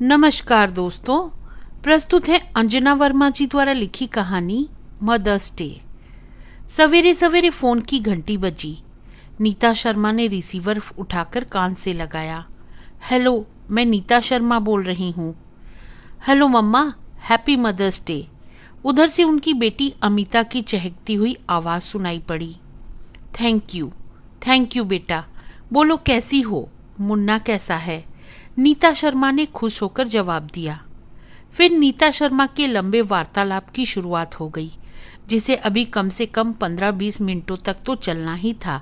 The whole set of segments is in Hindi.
नमस्कार दोस्तों, प्रस्तुत है अंजना वर्मा जी द्वारा लिखी कहानी मदर्स डे। सवेरे सवेरे फोन की घंटी बजी। नीता शर्मा ने रिसीवर उठाकर कान से लगाया। हेलो, मैं नीता शर्मा बोल रही हूँ। हेलो मम्मा, हैप्पी मदर्स डे। उधर से उनकी बेटी अमिता की चहकती हुई आवाज़ सुनाई पड़ी। थैंक यू बेटा। बोलो कैसी हो, मुन्ना कैसा है? नीता शर्मा ने खुश होकर जवाब दिया। फिर नीता शर्मा के लंबे वार्तालाप की शुरुआत हो गई, जिसे अभी कम से कम 15-20 मिनटों तक तो चलना ही था।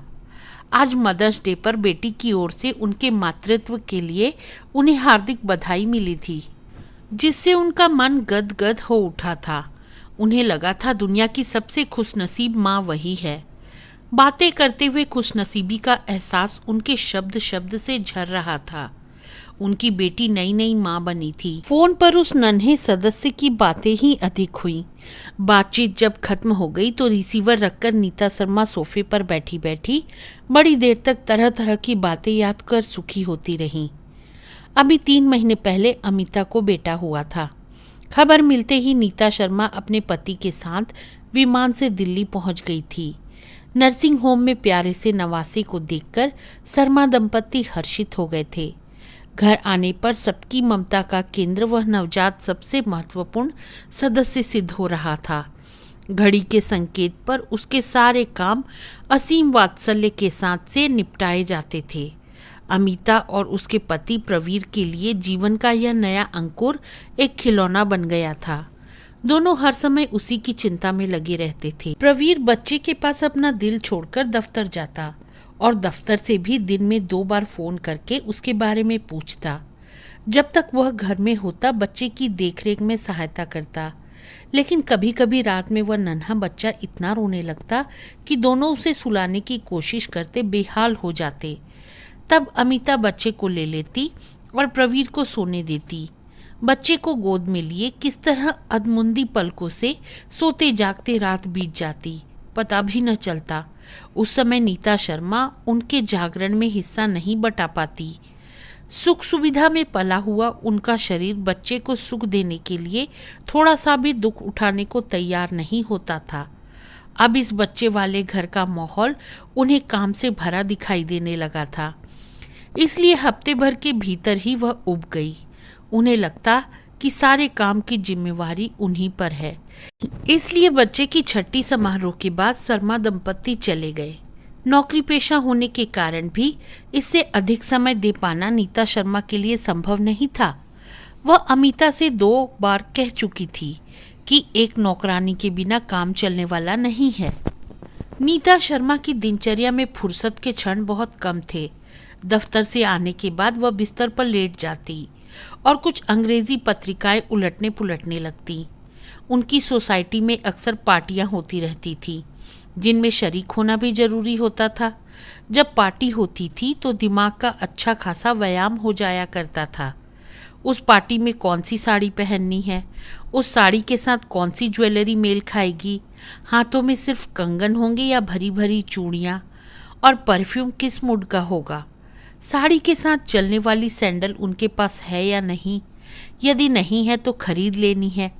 आज मदर्स डे पर बेटी की ओर से उनके मातृत्व के लिए उन्हें हार्दिक बधाई मिली थी, जिससे उनका मन गदगद हो उठा था। उन्हें लगा था दुनिया की सबसे खुशनसीब माँ वही है। बातें करते हुए खुशनसीबी का एहसास उनके शब्द शब्द से झर रहा था। उनकी बेटी नई नई माँ बनी थी। फोन पर उस नन्हे सदस्य की बातें ही अधिक हुई। बातचीत जब खत्म हो गई तो रिसीवर रखकर नीता शर्मा सोफे पर बैठी बैठी बड़ी देर तक तरह तरह की बातें याद कर सुखी होती रहीं। अभी 3 महीने पहले अमिता को बेटा हुआ था। खबर मिलते ही नीता शर्मा अपने पति के साथ विमान से दिल्ली पहुंच गई थी। नर्सिंग होम में प्यारे से नवासे को देखकर शर्मा दंपत्ति हर्षित हो गए थे। घर आने पर सबकी ममता का केंद्र वह नवजात सबसे महत्वपूर्ण सदस्य सिद्ध हो रहा था। घड़ी के संकेत पर उसके सारे काम असीम वात्सल्य के साथ से निपटाए जाते थे। अमिता और उसके पति प्रवीर के लिए जीवन का यह नया अंकुर एक खिलौना बन गया था। दोनों हर समय उसी की चिंता में लगे रहते थे। प्रवीर बच्चे के पास अपना दिल छोड़कर दफ्तर जाता और दफ्तर से भी दिन में 2 बार फोन करके उसके बारे में पूछता। जब तक वह घर में होता बच्चे की देखरेख में सहायता करता, लेकिन कभी कभी रात में वह नन्हा बच्चा इतना रोने लगता कि दोनों उसे सुलाने की कोशिश करते बेहाल हो जाते। तब अमिता बच्चे को ले लेती और प्रवीर को सोने देती। बच्चे को गोद में लिए किस तरह अधमुंदी पलकों से सोते जागते रात बीत जाती, पता भी न चलता। उस समय नीता शर्मा उनके जागरण में हिस्सा नहीं बटा पाती। सुख सुविधा में पला हुआ उनका शरीर बच्चे को सुख देने के लिए थोड़ा सा भी दुख उठाने को तैयार नहीं होता था। अब इस बच्चे वाले घर का माहौल उन्हें काम से भरा दिखाई देने लगा था, इसलिए हफ्ते भर के भीतर ही वह उब गई। उन्हें लगता कि सारे काम की जिम्मेवारी उन्हीं पर है। इसलिए बच्चे की छठी समारोह के बाद शर्मा दंपत्ति चले गए। नौकरी पेशा होने के कारण भी इससे अधिक समय दे पाना नीता शर्मा के लिए संभव नहीं था। वह अमिता से 2 बार कह चुकी थी कि एक नौकरानी के बिना काम चलने वाला नहीं है। नीता शर्मा की दिनचर्या में फुर्सत के क्षण बहुत कम थे। दफ्तर से आने के बाद वह बिस्तर पर लेट जाती और कुछ अंग्रेजी पत्रिकाएं उलटने पुलटने लगती। उनकी सोसाइटी में अक्सर पार्टियां होती रहती थी, जिनमें शरीक होना भी जरूरी होता था। जब पार्टी होती थी तो दिमाग का अच्छा खासा व्यायाम हो जाया करता था। उस पार्टी में कौन सी साड़ी पहननी है, उस साड़ी के साथ कौन सी ज्वेलरी मेल खाएगी, हाथों में सिर्फ कंगन होंगे या भरी भरी चूड़ियाँ, और परफ्यूम किस मूड का होगा, साड़ी के साथ चलने वाली सैंडल उनके पास है या नहीं, यदि नहीं है तो खरीद लेनी है।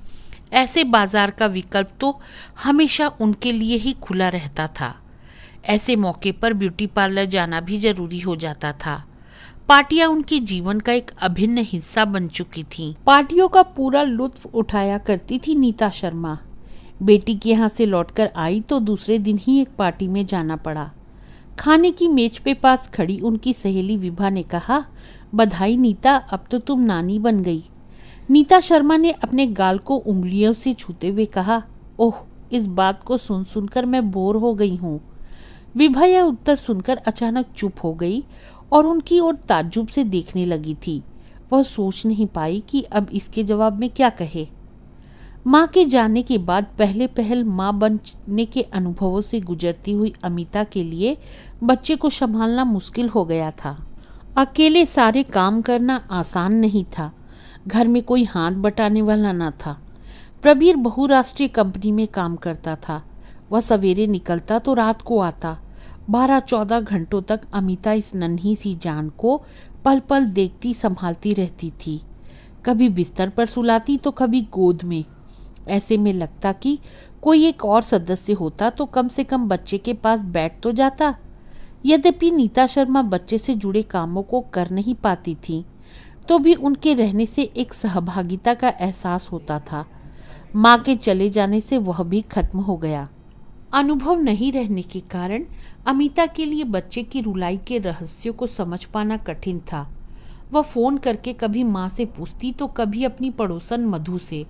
ऐसे बाजार का विकल्प तो हमेशा उनके लिए ही खुला रहता था। ऐसे मौके पर ब्यूटी पार्लर जाना भी जरूरी हो जाता था। पार्टियां उनके जीवन का एक अभिन्न हिस्सा बन चुकी थीं। पार्टियों का पूरा लुत्फ उठाया करती थी नीता शर्मा। बेटी के यहाँ से लौटकर आई तो दूसरे दिन ही एक पार्टी में जाना पड़ा। खाने की मेज पे पास खड़ी उनकी सहेली विभा ने कहा, बधाई नीता, अब तो तुम नानी बन गई। नीता शर्मा ने अपने गाल को उंगलियों से छूते हुए कहा, ओह, इस बात को सुन सुनकर मैं बोर हो गई हूँ। विभा यह उत्तर सुनकर अचानक चुप हो गई और उनकी ओर ताज्जुब से देखने लगी थी। वह सोच नहीं पाई कि अब इसके जवाब में क्या कहे। माँ के जाने के बाद पहले पहल माँ बनने के अनुभवों से गुजरती हुई अमिता के लिए बच्चे को संभालना मुश्किल हो गया था। अकेले सारे काम करना आसान नहीं था। घर में कोई हाथ बटाने वाला न था। प्रवीर बहुराष्ट्रीय कंपनी में काम करता था। वह सवेरे निकलता तो रात को आता। 12-14 घंटों तक अमिता इस नन्ही सी जान को पल पल देखती संभालती रहती थी। कभी बिस्तर पर सुलाती तो कभी गोद में। ऐसे में लगता कि कोई एक और सदस्य होता तो कम से कम बच्चे के पास बैठ तो जाता। यद्यपि नीता शर्मा बच्चे से जुड़े कामों को कर नहीं पाती थी, तो भी उनके रहने से एक सहभागिता का एहसास होता था। माँ के चले जाने से वह भी खत्म हो गया। अनुभव नहीं रहने के कारण अमिता के लिए बच्चे की रुलाई के रहस्यों को समझ पाना कठिन था। वह फोन करके कभी माँ से पूछती तो कभी अपनी पड़ोसन मधु से,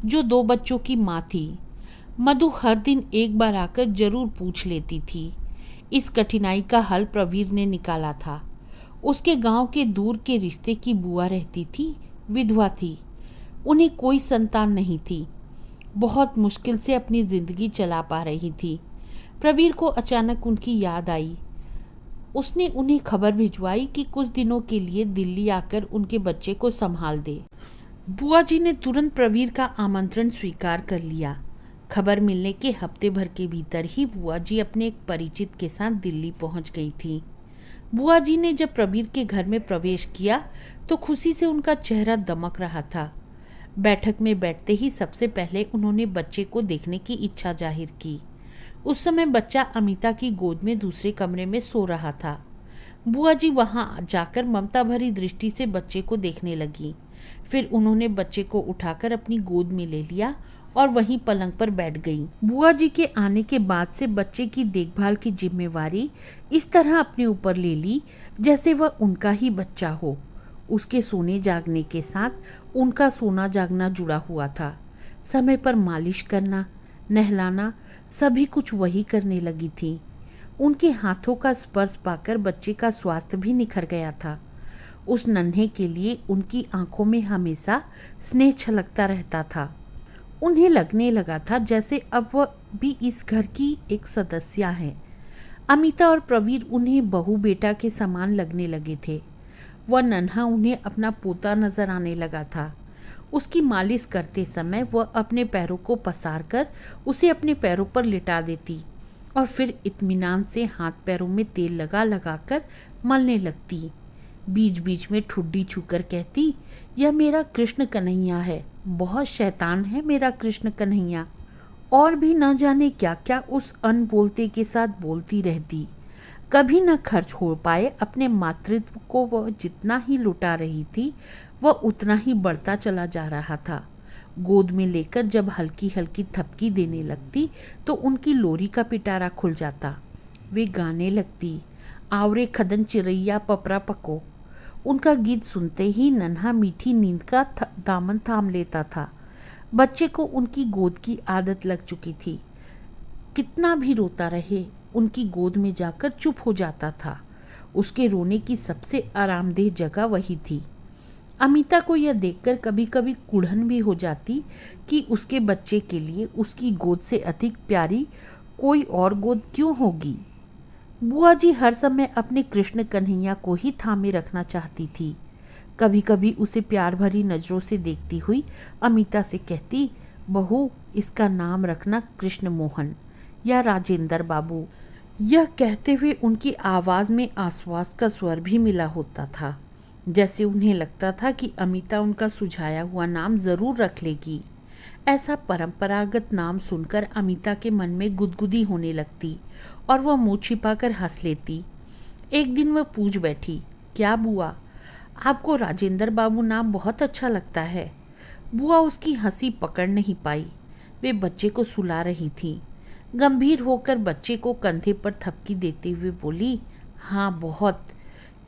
जो 2 बच्चों की माँ थी। मधु हर दिन एक बार आकर जरूर पूछ लेती थी। इस कठिनाई का हल प्रवीर ने निकाला था। उसके गांव के दूर के रिश्ते की बुआ रहती थी, विधवा थी। उन्हें कोई संतान नहीं थी, बहुत मुश्किल से अपनी जिंदगी चला पा रही थी। प्रवीर को अचानक उनकी याद आई। उसने उन्हें खबर भिजवाई कि कुछ दिनों के लिए दिल्ली आकर उनके बच्चे को संभाल दे। बुआ जी ने तुरंत प्रवीर का आमंत्रण स्वीकार कर लिया। खबर मिलने के हफ्ते भर के भीतर ही बुआ जी अपने एक परिचित के साथ दिल्ली पहुंच गई थी। बुआ जी ने जब प्रवीर के घर में प्रवेश किया तो खुशी से उनका चेहरा दमक रहा था। बैठक में बैठते ही सबसे पहले उन्होंने बच्चे को देखने की इच्छा जाहिर की। उस समय बच्चा अमिता की गोद में दूसरे कमरे में सो रहा था। बुआ जी वहां जाकर ममता भरी दृष्टि से बच्चे को देखने लगी। फिर उन्होंने बच्चे को उठाकर अपनी गोद में ले लिया और वहीं पलंग पर बैठ गई। बुआ जी के आने के बाद से बच्चे की देखभाल की जिम्मेवारी इस तरह अपने ऊपर ले ली जैसे वह उनका ही बच्चा हो। उसके सोने जागने के साथ उनका सोना जागना जुड़ा हुआ था। समय पर मालिश करना, नहलाना, सभी कुछ वही करने लगी थी। उनके हाथों का स्पर्श पाकर बच्चे का स्वास्थ्य भी निखर गया था। उस नन्हे के लिए उनकी आंखों में हमेशा स्नेह छलकता रहता था। उन्हें लगने लगा था जैसे अब वह भी इस घर की एक सदस्य है। अमिता और प्रवीर उन्हें बहू बेटा के समान लगने लगे थे। वह नन्हा उन्हें अपना पोता नजर आने लगा था। उसकी मालिश करते समय वह अपने पैरों को पसार कर उसे अपने पैरों पर लिटा देती और फिर इत्मीनान से हाथ पैरों में तेल लगा लगा कर मलने लगती। बीच बीच में ठुड्डी छूकर कहती, यह मेरा कृष्ण कन्हैया है, बहुत शैतान है मेरा कृष्ण कन्हैया। और भी न जाने क्या क्या उस अनबोलते के साथ बोलती रहती। कभी न खर्च हो पाए अपने मातृत्व को वह जितना ही लुटा रही थी वह उतना ही बढ़ता चला जा रहा था। गोद में लेकर जब हल्की हल्की थपकी देने लगती तो उनकी लोरी का पिटारा खुल जाता। वे गाने लगती, आवरे खदन चिरैया पपरा पको। उनका गीत सुनते ही नन्हा मीठी नींद का दामन थाम लेता था। बच्चे को उनकी गोद की आदत लग चुकी थी। कितना भी रोता रहे उनकी गोद में जाकर चुप हो जाता था। उसके रोने की सबसे आरामदेह जगह वही थी। अमिता को यह देखकर कभी कभी कुढ़न भी हो जाती कि उसके बच्चे के लिए उसकी गोद से अधिक प्यारी कोई और गोद क्यों होगी। बुआ जी हर समय अपने कृष्ण कन्हैया को ही थामे रखना चाहती थी। कभी कभी उसे प्यार भरी नजरों से देखती हुई अमिता से कहती, बहू इसका नाम रखना कृष्ण मोहन या राजेंद्र बाबू। यह कहते हुए उनकी आवाज में आश्वास का स्वर भी मिला होता था, जैसे उन्हें लगता था कि अमिता उनका सुझाया हुआ नाम जरूर रख लेगी। ऐसा परंपरागत नाम सुनकर अमिता के मन में गुदगुदी होने लगती और वह मुँह छिपाकर हंस लेती। एक दिन वह पूछ बैठी, क्या बुआ, आपको राजेंद्र बाबू नाम बहुत अच्छा लगता है। बुआ उसकी हंसी पकड़ नहीं पाई। वे बच्चे को सुला रही थी। गंभीर होकर बच्चे को कंधे पर थपकी देते हुए बोली, हाँ बहुत।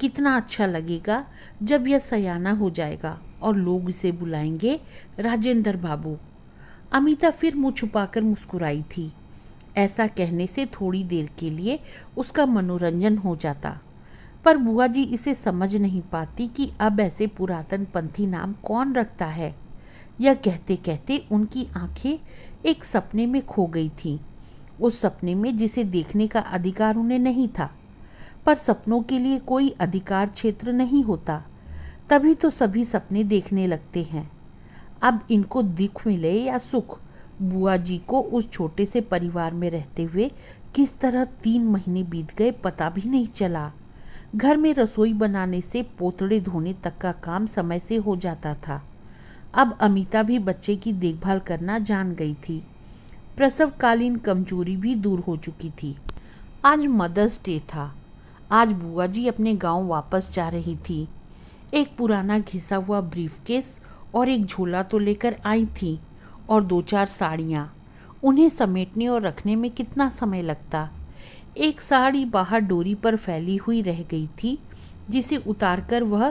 कितना अच्छा लगेगा जब यह सयाना हो जाएगा और लोग इसे बुलाएंगे राजेंद्र बाबू। अमिता फिर मुंह छुपाकर मुस्कुराई थी। ऐसा कहने से थोड़ी देर के लिए उसका मनोरंजन हो जाता, पर बुआ जी इसे समझ नहीं पाती कि अब ऐसे पुरातन पंथी नाम कौन रखता है। यह कहते कहते उनकी आंखें एक सपने में खो गई थीं। उस सपने में जिसे देखने का अधिकार उन्हें नहीं था, पर सपनों के लिए कोई अधिकार क्षेत्र नहीं होता, तभी तो सभी सपने देखने लगते हैं। अब इनको दुख मिले या सुख, बुआ जी को उस छोटे से परिवार में रहते हुए किस तरह 3 महीने बीत गए पता भी नहीं चला। घर में रसोई बनाने से पोतड़े धोने तक का काम समय से हो जाता था। अब अमिता भी बच्चे की देखभाल करना जान गई थी। प्रसवकालीन कमजोरी भी दूर हो चुकी थी। आज मदर्स डे था। आज बुआ जी अपने गांव वापस जा रही थी। एक पुराना घिसा हुआ ब्रीफकेस और एक झोला तो लेकर आई थी और 2-4 साड़ियाँ। उन्हें समेटने और रखने में कितना समय लगता। एक साड़ी बाहर डोरी पर फैली हुई रह गई थी, जिसे उतारकर वह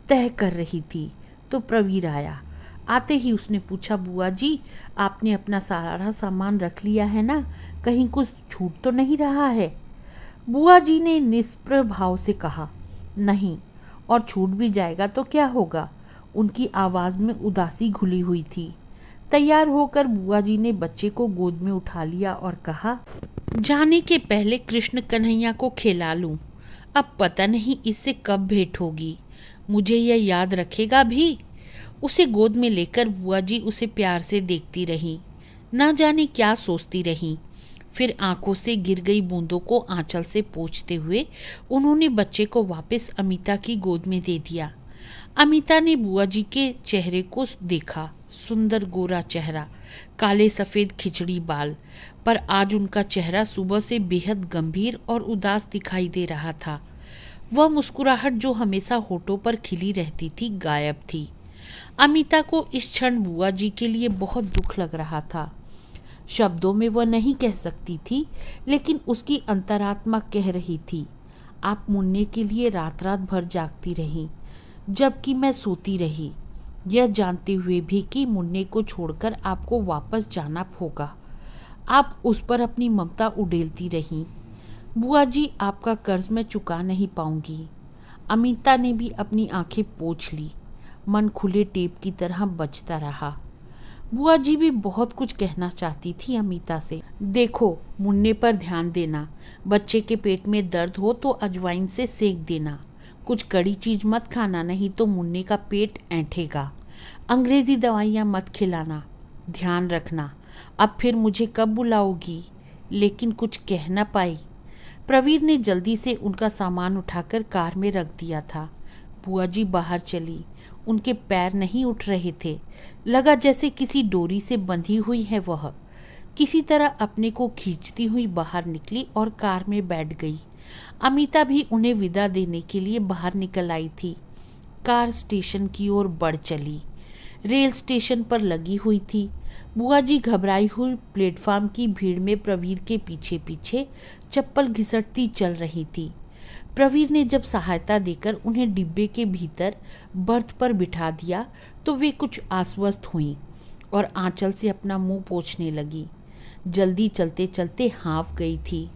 तह कर रही थी तो प्रवीर आया। आते ही उसने पूछा, बुआ जी आपने अपना सारा सामान रख लिया है ना? कहीं कुछ छूट तो नहीं रहा है? बुआ जी ने निष्प्रभ भाव से कहा, नहीं, और छूट भी जाएगा तो क्या होगा। उनकी आवाज़ में उदासी घुली हुई थी। तैयार होकर बुआ जी ने बच्चे को गोद में उठा लिया और कहा, जाने के पहले कृष्ण कन्हैया को खिला लूं। अब पता नहीं इससे कब भेंट होगी। मुझे यह याद रखेगा भी। उसे गोद में लेकर बुआ जी उसे प्यार से देखती रही। ना जाने क्या सोचती रही। फिर आंखों से गिर गई बूंदों को आंचल से पोंछते हुए उन्होंने बच्चे को वापस अमिता की गोद में दे दिया। अमिता ने बुआ जी के चेहरे को देखा। सुंदर गोरा चेहरा, काले सफ़ेद खिचड़ी बाल, पर आज उनका चेहरा सुबह से बेहद गंभीर और उदास दिखाई दे रहा था। वह मुस्कुराहट जो हमेशा होठों पर खिली रहती थी गायब थी। अमिता को इस क्षण बुआ जी के लिए बहुत दुख लग रहा था। शब्दों में वह नहीं कह सकती थी, लेकिन उसकी अंतरात्मा कह रही थी, आप मुन्ने के लिए रात रात भर जागती रहीं, जबकि मैं सोती रही, यह जानते हुए भी कि मुन्ने को छोड़कर आपको वापस जाना होगा। आप उस पर अपनी ममता उड़ेलती रहीं। बुआ जी आपका कर्ज मैं चुका नहीं पाऊंगी। अमिता ने भी अपनी आंखें पोंछ ली। मन खुले टेप की तरह बजता रहा। बुआ जी भी बहुत कुछ कहना चाहती थी अमिता से। देखो, मुन्ने पर ध्यान देना। बच्चे के पेट में दर्द हो तो अजवाइन से सेक देना। कुछ कड़ी चीज मत खाना, नहीं तो मुन्ने का पेट ऐंठेगा। अंग्रेजी दवाइयाँ मत खिलाना। ध्यान रखना। अब फिर मुझे कब बुलाओगी? लेकिन कुछ कह न पाई। प्रवीर ने जल्दी से उनका सामान उठाकर कार में रख दिया था। बुआ जी बाहर चली। उनके पैर नहीं उठ रहे थे। लगा जैसे किसी डोरी से बंधी हुई है। वह किसी तरह अपने को खींचती हुई बाहर निकली और कार में बैठ गई। अमिता भी उन्हें विदा देने के लिए बाहर निकल आई थी। कार स्टेशन की ओर बढ़ चली। रेल स्टेशन पर लगी हुई थी। बुआ जी घबराई हुई प्लेटफार्म की भीड़ में प्रवीर के पीछे पीछे चप्पल घिसटती चल रही थी। प्रवीर ने जब सहायता देकर उन्हें डिब्बे के भीतर बर्थ पर बिठा दिया तो वे कुछ आश्वस्त हुईं और आंचल से अपना मुंह पोंछने लगी। जल्दी चलते चलते हाँफ गई थी।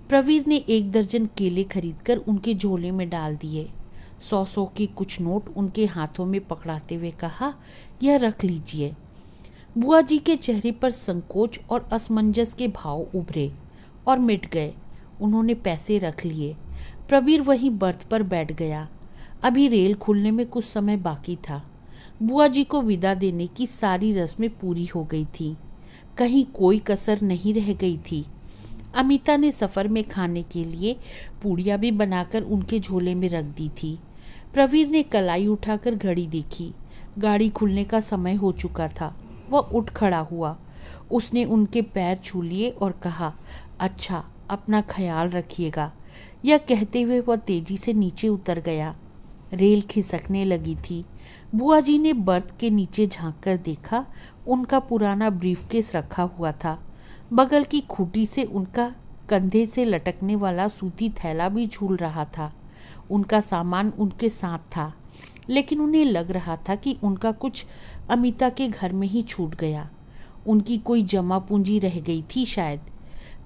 प्रवीर ने 1 दर्जन केले खरीदकर उनके झोले में डाल दिए। 100 के कुछ नोट उनके हाथों में पकड़ाते हुए कहा, यह रख लीजिए। बुआ जी के चेहरे पर संकोच और असमंजस के भाव उभरे और मिट गए। उन्होंने पैसे रख लिए। प्रवीर वहीं बर्थ पर बैठ गया। अभी रेल खुलने में कुछ समय बाकी था। बुआ जी को विदा देने की सारी रस्में पूरी हो गई थी। कहीं कोई कसर नहीं रह गई थी। अमिता ने सफ़र में खाने के लिए पूड़ियाँ भी बनाकर उनके झोले में रख दी थी। प्रवीर ने कलाई उठाकर घड़ी देखी। गाड़ी खुलने का समय हो चुका था। वह उठ खड़ा हुआ। उसने उनके पैर छू लिए और कहा, अच्छा, अपना ख्याल रखिएगा। यह कहते हुए वह तेजी से नीचे उतर गया। रेल खिसकने लगी थी। बुआ जी ने बर्थ के नीचे झांककर देखा। उनका पुराना ब्रीफकेस रखा हुआ था। बगल की खूंटी से उनका कंधे से लटकने वाला सूती थैला भी झूल रहा था। उनका सामान उनके साथ था, लेकिन उन्हें लग रहा था कि उनका कुछ अमिता के घर में ही छूट गया। उनकी कोई जमा पूंजी रह गई थी शायद।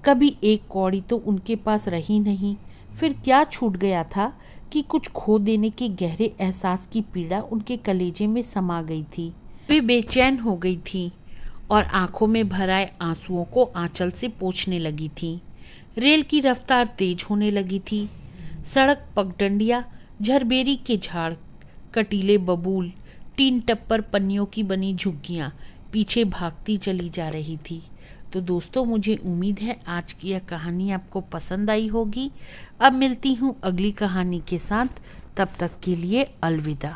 कभी एक कौड़ी तो उनके पास रही नहीं। फिर क्या छूट गया था कि कुछ खो देने के गहरे एहसास की पीड़ा उनके कलेजे में समा गई थी। वे बेचैन हो गई थी और आंखों में भर आए आंसुओं को आंचल से पोंछने लगी थी। रेल की रफ्तार तेज होने लगी थी। सड़क पगडंडियाँ, झरबेरी के झाड़, कटीले बबूल, टीन टप्पर पन्नियों की बनी झुग्गियाँ पीछे भागती चली जा रही थी। तो दोस्तों, मुझे उम्मीद है आज की यह कहानी आपको पसंद आई होगी। अब मिलती हूँ अगली कहानी के साथ। तब तक के लिए अलविदा।